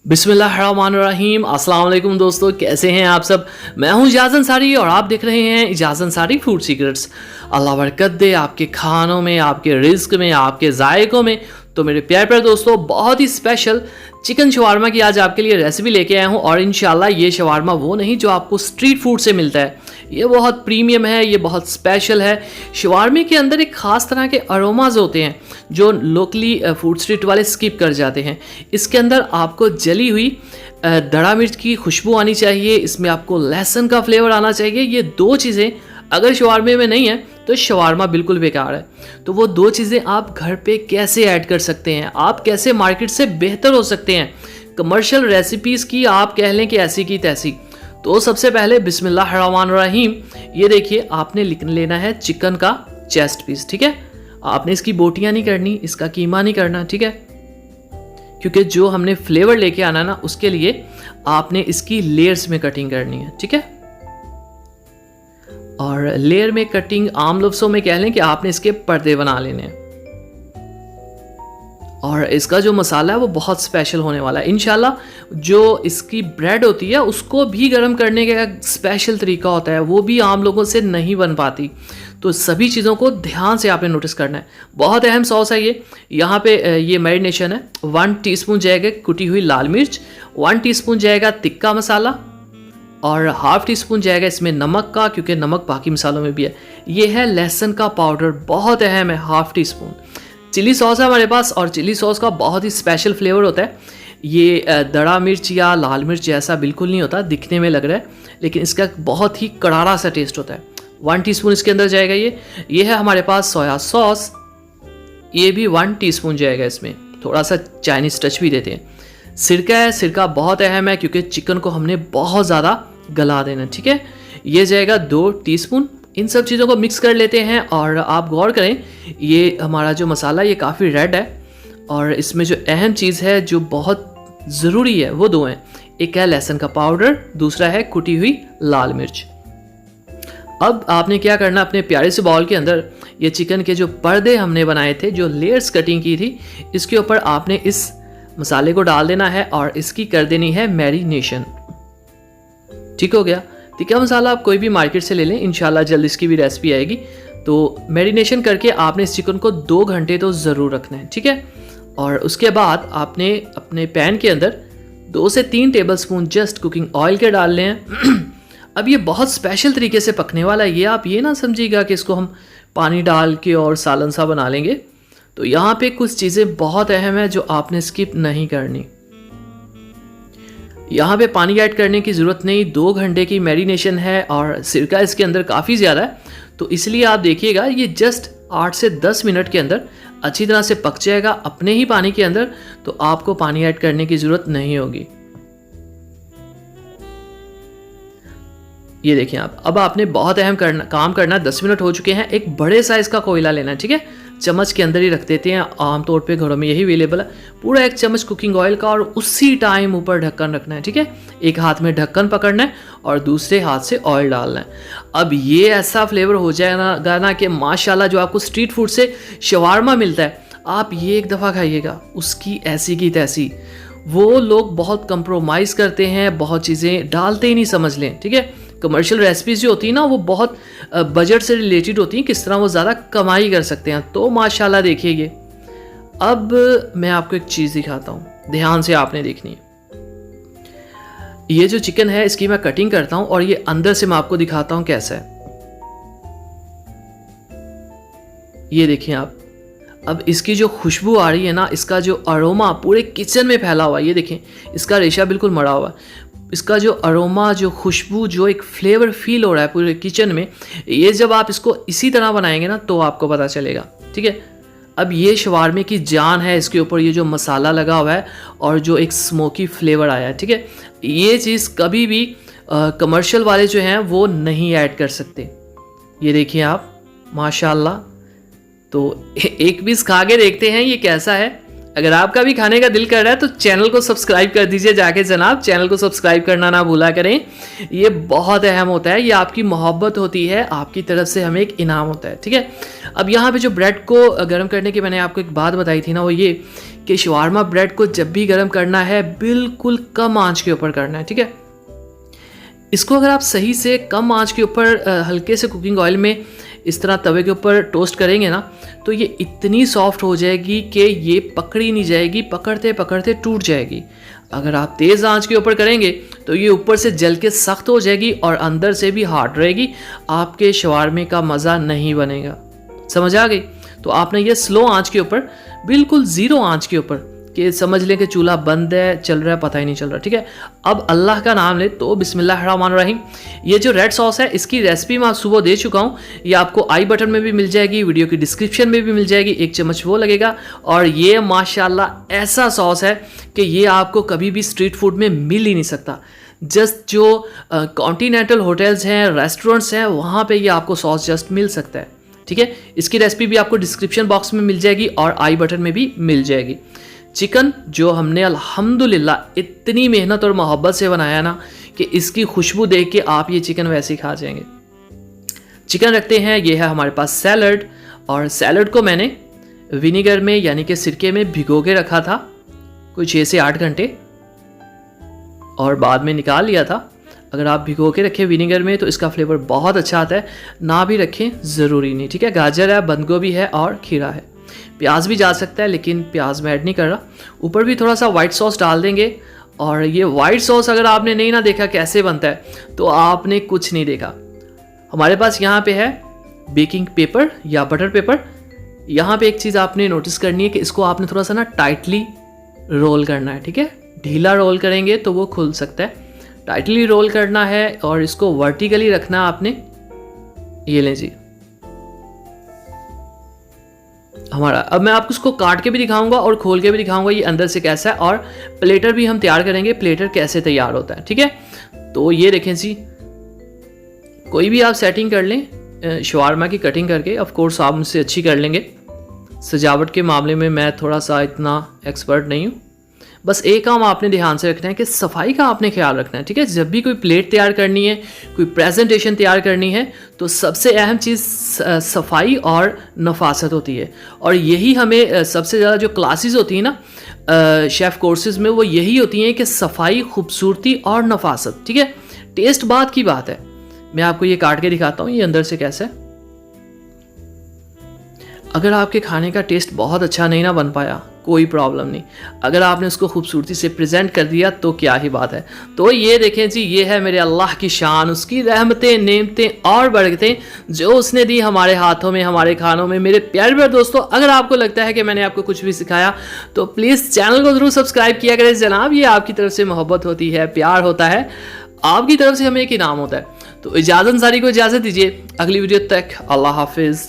बिस्मिल्लाहिर्रहमानिर्रहीम। अस्सलाम वालेकुम दोस्तों, कैसे हैं आप सब। मैं हूं इजाज़ अंसारी और आप देख रहे हैं इजाज़ अंसारी फूड सीक्रेट्स। अल्लाह बरकत दे आपके खानों में, आपके रिज्क में, आपके जायकों में। तो मेरे प्यारे प्यारे दोस्तों, बहुत ही स्पेशल चिकन शवारमा की आज आपके लिए रेसिपी लेके आया हूं। और इंशाल्लाह ये शवारमा वो नहीं जो आपको स्ट्रीट फूड से मिलता है, ये बहुत प्रीमियम है, ये बहुत स्पेशल है। शवारमे के अंदर एक ख़ास तरह के अरोमाज होते हैं जो लोकली फूड स्ट्रीट वाले स्किप कर जाते हैं। इसके अंदर आपको जली हुई दड़ा मिर्च की खुशबू आनी चाहिए, इसमें आपको लहसुन का फ्लेवर आना चाहिए। ये दो चीज़ें अगर शवारमे में नहीं है तो शवारमा बिल्कुल बेकार है। तो वो दो चीज़ें आप घर पे कैसे ऐड कर सकते हैं, आप कैसे मार्केट से बेहतर हो सकते हैं, कमर्शियल रेसिपीज़ की आप कह लें कि ऐसी की तैसी। तो सबसे पहले बिस्मिल्लाहिर्रहमानिर्रहीम, ये देखिए आपने लेना है चिकन का चेस्ट पीस। ठीक है, आपने इसकी बोटियां नहीं करनी, इसका कीमा नहीं करना। ठीक है, क्योंकि जो हमने फ्लेवर लेके आना ना, उसके लिए आपने इसकी लेयर्स में कटिंग करनी है। ठीक है, और लेयर में कटिंग आम लफ्ज़ों में कह लें कि आपने इसके पर्दे बना लेने हैं। और इसका जो मसाला है वो बहुत स्पेशल होने वाला है इंशाल्लाह। जो इसकी ब्रेड होती है उसको भी गर्म करने का एक स्पेशल तरीका होता है, वो भी आम लोगों से नहीं बन पाती। तो सभी चीज़ों को ध्यान से आपने नोटिस करना है। बहुत अहम सॉस है ये। यहाँ पे ये मैरिनेशन है। 1 टीस्पून जाएगा कुटी हुई लाल मिर्च, 1 टीस्पून जाएगा तिक्का मसाला, और हाफ टी स्पून जाएगा इसमें नमक का, क्योंकि नमक बाकी मसालों में भी है। ये है लहसुन का पाउडर, बहुत अहम है, half teaspoon. Chili sauce है हमारे पास, और चिली सॉस का बहुत ही स्पेशल फ्लेवर होता है। ये दड़ा मिर्च या लाल मिर्च जैसा बिल्कुल नहीं होता, दिखने में लग रहा है, लेकिन इसका बहुत ही करारा सा टेस्ट होता है। 1 टीस्पून इसके अंदर जाएगा ये है हमारे पास सोया सॉस, ये भी 1 टीस्पून जाएगा। इसमें थोड़ा सा चाइनीज़ टच भी देते हैं। सिरका है, सिरका बहुत अहम है क्योंकि चिकन को हमने बहुत ज़्यादा गला देना। ठीक है, ये जाएगा 2 टीस्पून। इन सब चीज़ों को मिक्स कर लेते हैं। और आप गौर करें, ये हमारा जो मसाला ये काफ़ी रेड है, और इसमें जो अहम चीज़ है जो बहुत ज़रूरी है वो दो हैं। एक है लहसुन का पाउडर, दूसरा है कुटी हुई लाल मिर्च। अब आपने क्या करना, अपने प्यारे से बाउल के अंदर ये चिकन के जो पर्दे हमने बनाए थे, जो लेयर्स कटिंग की थी, इसके ऊपर आपने इस मसाले को डाल देना है और इसकी कर देनी है मैरिनेशन। ठीक हो गया। तिक्का मसाला आप कोई भी मार्केट से ले लें, इंशाल्लाह जल्द इसकी भी रेसिपी आएगी। तो मैरिनेशन करके आपने इस चिकन को 2 घंटे तो ज़रूर रखना है। ठीक है, और उसके बाद आपने अपने पैन के अंदर 2 से 3 टेबलस्पून जस्ट कुकिंग ऑयल के डालने हैं। अब ये बहुत स्पेशल तरीके से पकने वाला है, ये आप ये ना समझिएगा कि इसको हम पानी डाल के और सालन सा बना लेंगे। तो यहाँ पे कुछ चीज़ें बहुत अहम है जो आपने स्किप नहीं करनी। यहाँ पे पानी ऐड करने की ज़रूरत नहीं, 2 घंटे की मैरिनेशन है और सिरका इसके अंदर काफ़ी ज़्यादा है, तो इसलिए आप देखिएगा ये जस्ट 8 से 10 मिनट के अंदर अच्छी तरह से पक जाएगा अपने ही पानी के अंदर। तो आपको पानी ऐड करने की ज़रूरत नहीं होगी। ये देखिए आप, अब आपने बहुत अहम काम करना। 10 मिनट हो चुके हैं। एक बड़े साइज़ का कोयला लेना है। ठीक है, चम्मच के अंदर ही रख देते हैं, आमतौर पे घरों में यही अवेलेबल है। पूरा 1 चम्मच कुकिंग ऑयल का, और उसी टाइम ऊपर ढक्कन रखना है। ठीक है, एक हाथ में ढक्कन पकड़ना है और दूसरे हाथ से ऑयल डालना है। अब ये ऐसा फ्लेवर हो जाएगा ना कि माशाल्लाह, जो आपको स्ट्रीट फूड से शवारमा मिलता है, आप ये एक दफ़ा खाइएगा, उसकी ऐसी की तैसी। वो लोग बहुत कंप्रोमाइज़ करते हैं, बहुत चीज़ें डालते ही नहीं, समझ लें। ठीक है, कमर्शियल रेसिपीज़ जो होती है ना, वो बहुत बजट से रिलेटेड होती हैं, किस तरह वो ज़्यादा कमाई कर सकते हैं। तो माशाल्लाह देखिए ये। अब मैं आपको एक चीज़ दिखाता हूँ, ध्यान से आपने देखनी है। ये जो चिकन है इसकी मैं कटिंग करता हूँ, और ये अंदर से मैं आपको दिखाता हूँ कैसा है। ये देखिए आप, अब इसकी जो खुशबू आ रही है ना, इसका जो अरोमा पूरे किचन में फैला हुआ है। ये देखें, इसका रेशा बिल्कुल मड़ा हुआ है। इसका जो अरोमा, जो खुशबू, जो एक फ्लेवर फील हो रहा है पूरे किचन में, ये जब आप इसको इसी तरह बनाएंगे ना तो आपको पता चलेगा। ठीक है, अब ये शवारमे की जान है इसके ऊपर, ये जो मसाला लगा हुआ है और जो एक स्मोकी फ्लेवर आया है। ठीक है, ये चीज़ कभी भी कमर्शियल वाले जो हैं वो नहीं ऐड कर सकते। ये देखिए आप, माशाल्लाह। तो एक पीस खा के देखते हैं ये कैसा है। अगर आपका भी खाने का दिल कर रहा है तो चैनल को सब्सक्राइब कर दीजिए जाके जनाब, चैनल को सब्सक्राइब करना ना भूला करें। ये बहुत अहम होता है, ये आपकी मोहब्बत होती है, आपकी तरफ से हमें एक इनाम होता है, ठीक है। अब यहाँ पे जो ब्रेड को गर्म करने की मैंने आपको एक बात बताई थी ना, वो ये कि शवारमा ब्रेड को जब भी गर्म करना है बिल्कुल कम आंच के ऊपर करना है, ठीक है। इसको अगर आप सही से कम आंच के ऊपर हल्के से कुकिंग ऑयल में इस तरह तवे के ऊपर टोस्ट करेंगे ना, तो ये इतनी सॉफ्ट हो जाएगी कि ये पकड़ी नहीं जाएगी, पकड़ते पकड़ते टूट जाएगी। अगर आप तेज़ आंच के ऊपर करेंगे तो ये ऊपर से जल के सख्त हो जाएगी और अंदर से भी हार्ड रहेगी, आपके शवारमे का मज़ा नहीं बनेगा। समझ आ गई? तो आपने ये स्लो आंच के ऊपर, बिल्कुल ज़ीरो आंच के ऊपर, कि समझ लें कि चूल्हा बंद है, चल रहा है, पता ही नहीं चल रहा, ठीक है। अब अल्लाह का नाम ले तो बिस्मिल्लाहिर्रहमानिर्रहीम। ये जो रेड सॉस है इसकी रेसिपी मैं सुबह दे चुका हूँ, ये आपको आई बटन में भी मिल जाएगी, वीडियो की डिस्क्रिप्शन में भी मिल जाएगी, 1 चम्मच वो लगेगा। और ये माशाल्लाह ऐसा सॉस है कि ये आपको कभी भी स्ट्रीट फूड में मिल ही नहीं सकता। जस्ट जो कॉन्टीनेंटल होटल्स हैं, रेस्टोरेंट्स हैं, वहाँ पर ये आपको सॉस जस्ट मिल सकता है, ठीक है। इसकी रेसिपी भी आपको डिस्क्रिप्शन बॉक्स में मिल जाएगी और आई बटन में भी मिल जाएगी। चिकन जो हमने अल्हम्दुलिल्लाह इतनी मेहनत और मोहब्बत से बनाया ना कि इसकी खुशबू देख के आप ये चिकन वैसे ही खा जाएंगे। चिकन रखते हैं, ये है हमारे पास सैलड, और सैलड को मैंने विनीगर में यानी कि सिरके में भिगो के रखा था कोई 6 से 8 घंटे, और बाद में निकाल लिया था। अगर आप भिगो के रखें विनीगर में तो इसका फ्लेवर बहुत अच्छा आता है, ना भी रखें ज़रूरी नहीं, ठीक है। गाजर है, बंद गोभी है और खीरा है, प्याज भी जा सकता है लेकिन प्याज मैं ऐड नहीं कर रहा। ऊपर भी थोड़ा सा वाइट सॉस डाल देंगे, और ये वाइट सॉस अगर आपने नहीं ना देखा कैसे बनता है तो आपने कुछ नहीं देखा। हमारे पास यहाँ पे है बेकिंग पेपर या बटर पेपर। यहाँ पे एक चीज़ आपने नोटिस करनी है कि इसको आपने थोड़ा सा ना टाइटली रोल करना है, ठीक है। ढीला रोल करेंगे तो वो खुल सकता है, टाइटली रोल करना है और इसको वर्टिकली रखना आपने। ये लें जी हमारा। अब मैं आपको इसको काट के भी दिखाऊंगा और खोल के भी दिखाऊंगा ये अंदर से कैसा है, और प्लेटर भी हम तैयार करेंगे, प्लेटर कैसे तैयार होता है, ठीक है। तो ये देखें जी, कोई भी आप सेटिंग कर लें शवारमा की कटिंग करके, ऑफ कोर्स आप मुझसे अच्छी कर लेंगे। सजावट के मामले में मैं थोड़ा सा इतना एक्सपर्ट नहीं हूँ। बस एक काम आपने ध्यान से रखना है कि सफाई का आपने ख्याल रखना है, ठीक है। जब भी कोई प्लेट तैयार करनी है, कोई प्रेजेंटेशन तैयार करनी है, तो सबसे अहम चीज़ सफाई और नफासत होती है। और यही हमें सबसे ज़्यादा जो क्लासेस होती हैं ना शेफ़ कोर्सेज में, वो यही होती हैं कि सफाई, खूबसूरती और नफासत, ठीक है। टेस्ट बात की बात है। मैं आपको ये काट के दिखाता हूँ ये अंदर से कैसा है। अगर आपके खाने का टेस्ट बहुत अच्छा नहीं ना बन पाया, कोई प्रॉब्लम नहीं, अगर आपने उसको खूबसूरती से प्रेजेंट कर दिया तो क्या ही बात है। तो ये देखें जी, ये है मेरे अल्लाह की शान, उसकी रहमतें, नेमतें और बरकतें जो उसने दी हमारे हाथों में, हमारे खानों में। मेरे प्यारे प्यारे दोस्तों, अगर आपको लगता है कि मैंने आपको कुछ भी सिखाया तो प्लीज़ चैनल को ज़रूर सब्सक्राइब किया करें जनाब। ये आपकी तरफ से मोहब्बत होती है, प्यार होता है, आपकी तरफ से हमें एक इनाम होता है। तो इजाज़त अंसारी को इजाज़त दीजिए, अगली वीडियो तक अल्लाह हाफिज़।